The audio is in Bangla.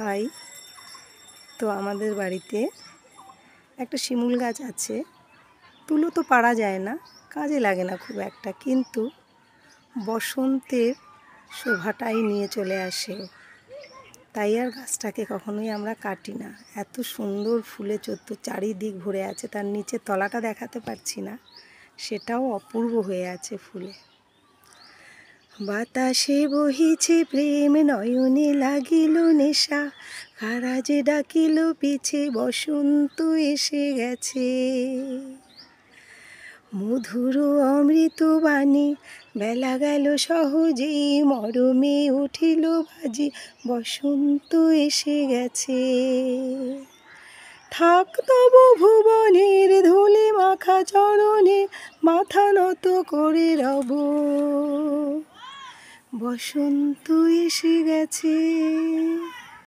হাই। তো আমাদের বাড়িতে একটা শিমুল গাছ আছে। তুলো তো পাড়া যায় না, কাজে লাগে না খুব একটা, কিন্তু বসন্তের শোভাটাই নিয়ে চলে আসে। তাই আর গাছটাকে কখনোই আমরা কাটি না। এত সুন্দর ফুলে চারিদিক ভরে আছে, তার নিচে তলাটা দেখাতে পারছি না, সেটাও অপূর্ব হয়ে আছে ফুলে। বাতাসে বহিছে প্রেম, নয়নে লাগিল নেশা, কারা যে ডাকিল পিছে, বসন্ত এসে গেছে। মধুর অমৃত বাণী, বেলা গেল সহজেই, মরমে উঠিল বাজি, বসন্ত এসে গেছে। থাক তব ভুবনের ধূলি মাখা চরণে, মাথা নত করে রব, বসন্ত এসে গেছে।